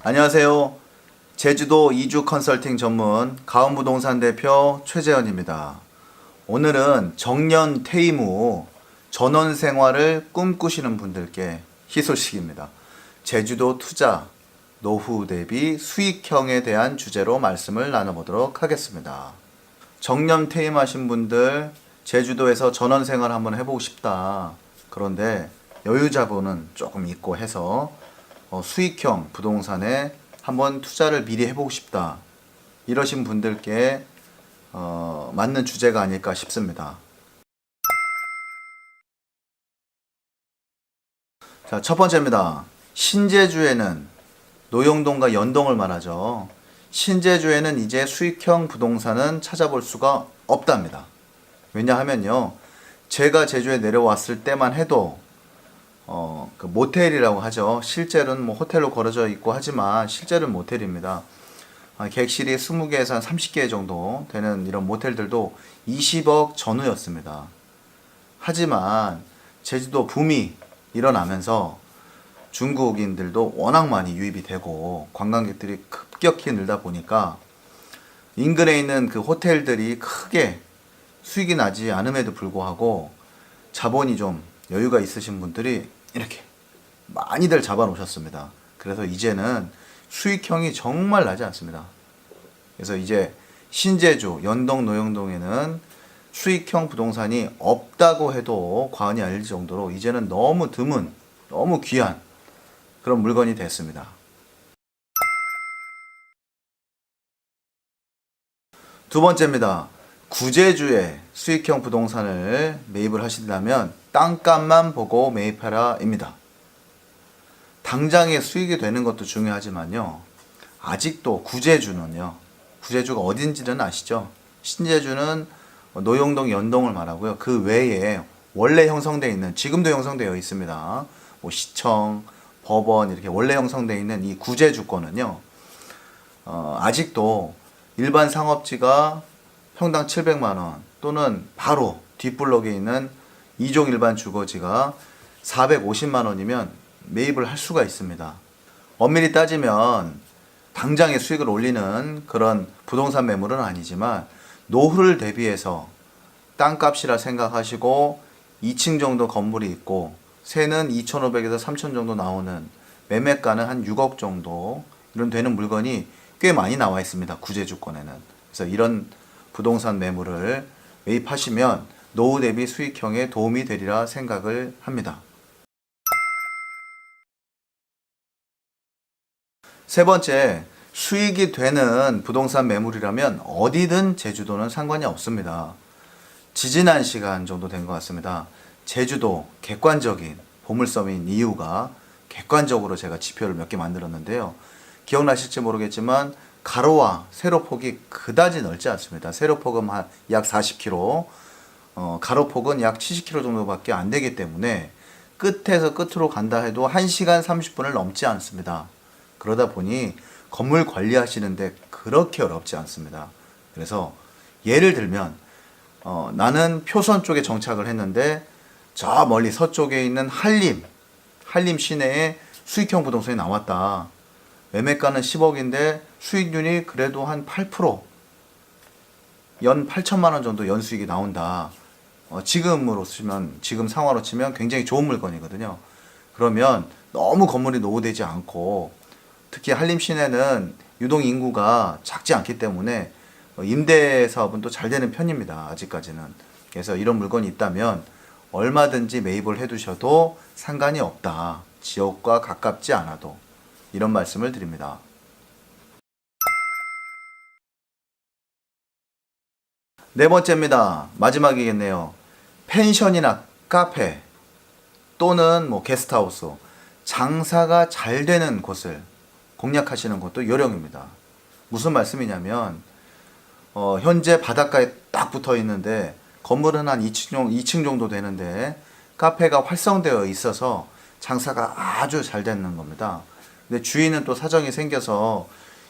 안녕하세요. 제주도 이주 컨설팅 전문 가은부동산 대표 최재현입니다. 오늘은 정년 퇴임 후 전원 생활을 꿈꾸시는 분들께 희소식입니다. 제주도 투자, 노후 대비 수익형에 대한 주제로 말씀을 나눠보도록 하겠습니다. 정년 퇴임하신 분들, 제주도에서 전원 생활 한번 해보고 싶다. 그런데 여유 자본은 조금 있고 해서 수익형 부동산에 한번 투자를 미리 해보고 싶다. 이러신 분들께 맞는 주제가 아닐까 싶습니다. 자, 첫 번째입니다. 신제주에는 노영동과 연동을 말하죠. 신제주에는 이제 수익형 부동산은 찾아볼 수가 없답니다. 왜냐하면요, 제가 제주에 내려왔을 때만 해도 그 모텔이라고 하죠. 실제로는 뭐 호텔로 걸어져 있고 하지만 실제로는 모텔입니다. 객실이 20개에서 한 30개 정도 되는 이런 모텔들도 20억 전후였습니다. 하지만 제주도 붐이 일어나면서 중국인들도 워낙 많이 유입이 되고 관광객들이 급격히 늘다 보니까 인근에 있는 그 호텔들이 크게 수익이 나지 않음에도 불구하고 자본이 좀 여유가 있으신 분들이 이렇게 많이들 잡아 놓으셨습니다. 그래서 이제는 수익형이 정말 나지 않습니다. 그래서 이제 신제주, 연동, 노영동에는 수익형 부동산이 없다고 해도 과언이 아닐 정도로 이제는 너무 드문, 너무 귀한 그런 물건이 됐습니다. 두 번째입니다. 구제주에 수익형 부동산을 매입을 하신다면 땅값만 보고 매입하라 입니다. 당장에 수익이 되는 것도 중요하지만요. 아직도 구제주는요. 구제주가 어딘지는 아시죠? 신제주는 노영동, 연동을 말하고요. 그 외에 원래 형성되어 있는, 지금도 형성되어 있습니다. 뭐 시청, 법원 이렇게 원래 형성되어 있는 이 구제주권은요. 아직도 일반 상업지가 평당 700만 원 또는 바로 뒷블록에 있는 2종 일반 주거지가 450만 원이면 매입을 할 수가 있습니다. 엄밀히 따지면 당장의 수익을 올리는 그런 부동산 매물은 아니지만 노후를 대비해서 땅값이라 생각하시고 2층 정도 건물이 있고 세는 2,500에서 3,000 정도 나오는 매매가는 한 6억 정도 이런 되는 물건이 꽤 많이 나와 있습니다. 구제주권에는. 그래서 이런 부동산 매물을 매입하시면 노후 대비 수익형에 도움이 되리라 생각을 합니다. 세 번째, 수익이 되는 부동산 매물이라면 어디든 제주도는 상관이 없습니다. 지지난 시간 정도 된 것 같습니다. 제주도 객관적인 보물섬인 이유가 객관적으로 제가 지표를 몇 개 만들었는데요. 기억나실지 모르겠지만 가로와 세로폭이 그다지 넓지 않습니다. 세로폭은 약 40km, 가로폭은 약 70km 정도밖에 안 되기 때문에 끝에서 끝으로 간다 해도 1시간 30분을 넘지 않습니다. 그러다 보니 건물 관리하시는데 그렇게 어렵지 않습니다. 그래서 예를 들면 나는 표선 쪽에 정착을 했는데 저 멀리 서쪽에 있는 한림 시내에 수익형 부동산이 나왔다. 매매가는 10억인데 수익률이 그래도 한 8%, 연 8천만 원 정도 연수익이 나온다. 지금으로 치면, 지금 상황으로 치면 굉장히 좋은 물건이거든요. 그러면 너무 건물이 노후되지 않고 특히 한림 시내는 유동 인구가 작지 않기 때문에 임대 사업은 또 잘 되는 편입니다. 아직까지는. 그래서 이런 물건이 있다면 얼마든지 매입을 해두셔도 상관이 없다. 지역과 가깝지 않아도. 이런 말씀을 드립니다. 네 번째입니다. 마지막이겠네요. 펜션이나 카페 또는 뭐 게스트하우스 장사가 잘 되는 곳을 공략하시는 것도 요령입니다. 무슨 말씀이냐면 현재 바닷가에 딱 붙어 있는데 건물은 한 2층 정도 되는데 카페가 활성되어 있어서 장사가 아주 잘 되는 겁니다. 근데 주인은 또 사정이 생겨서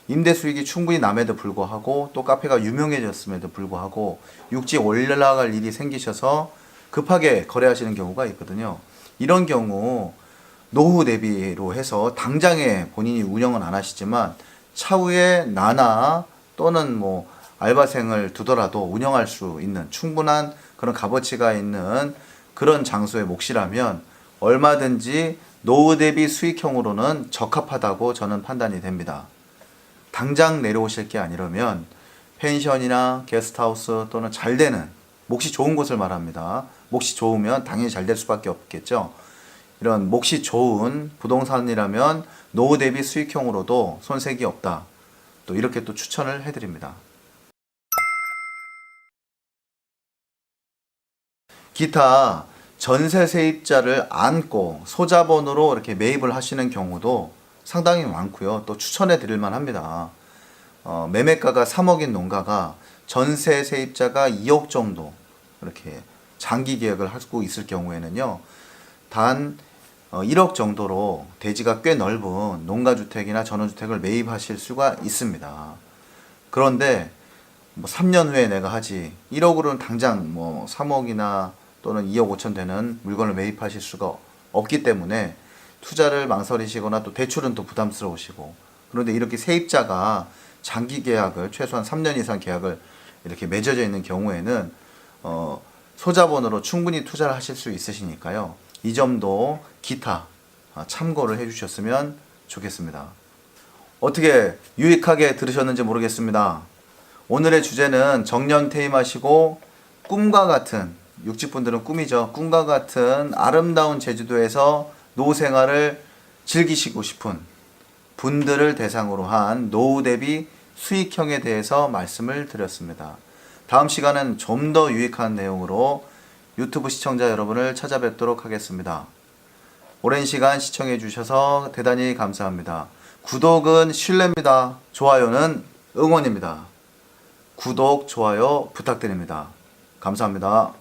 임대 수익이 충분히 남에도 불구하고 또 카페가 유명해졌음에도 불구하고 육지에 올라갈 일이 생기셔서 급하게 거래하시는 경우가 있거든요. 이런 경우 노후 대비로 해서 당장에 본인이 운영은 안 하시지만 차후에 나나 또는 뭐 알바생을 두더라도 운영할 수 있는 충분한 그런 값어치가 있는 그런 장소의 몫이라면 얼마든지 노후 대비 수익형으로는 적합하다고 저는 판단이 됩니다. 당장 내려오실 게 아니라면 펜션이나 게스트하우스 또는 잘 되는, 몫이 좋은 곳을 말합니다. 몫이 좋으면 당연히 잘 될 수밖에 없겠죠. 이런 몫이 좋은 부동산이라면 노후 대비 수익형으로도 손색이 없다. 또 이렇게 또 추천을 해드립니다. 기타 전세 세입자를 안고 소자본으로 이렇게 매입을 하시는 경우도 상당히 많고요. 또 추천해 드릴 만합니다. 매매가가 3억인 농가가 전세 세입자가 2억 정도 이렇게 장기 계약을 하고 있을 경우에는요, 단 1억 정도로 대지가 꽤 넓은 농가주택이나 전원주택을 매입하실 수가 있습니다. 그런데 뭐 3년 후에 내가 하지 1억으로는 당장 뭐 3억이나 또는 2억 5천 되는 물건을 매입하실 수가 없기 때문에 투자를 망설이시거나 또 대출은 또 부담스러우시고, 그런데 이렇게 세입자가 장기 계약을 최소한 3년 이상 계약을 이렇게 맺어져 있는 경우에는 소자본으로 충분히 투자를 하실 수 있으시니까요. 이 점도 기타 참고를 해주셨으면 좋겠습니다. 어떻게 유익하게 들으셨는지 모르겠습니다. 오늘의 주제는 정년 퇴임하시고 꿈과 같은, 육지분들은 꿈이죠. 꿈과 같은 아름다운 제주도에서 노후 생활을 즐기시고 싶은 분들을 대상으로 한 노후 대비 수익형에 대해서 말씀을 드렸습니다. 다음 시간은 좀 더 유익한 내용으로 유튜브 시청자 여러분을 찾아뵙도록 하겠습니다. 오랜 시간 시청해 주셔서 대단히 감사합니다. 구독은 신뢰입니다. 좋아요는 응원입니다. 구독, 좋아요 부탁드립니다. 감사합니다.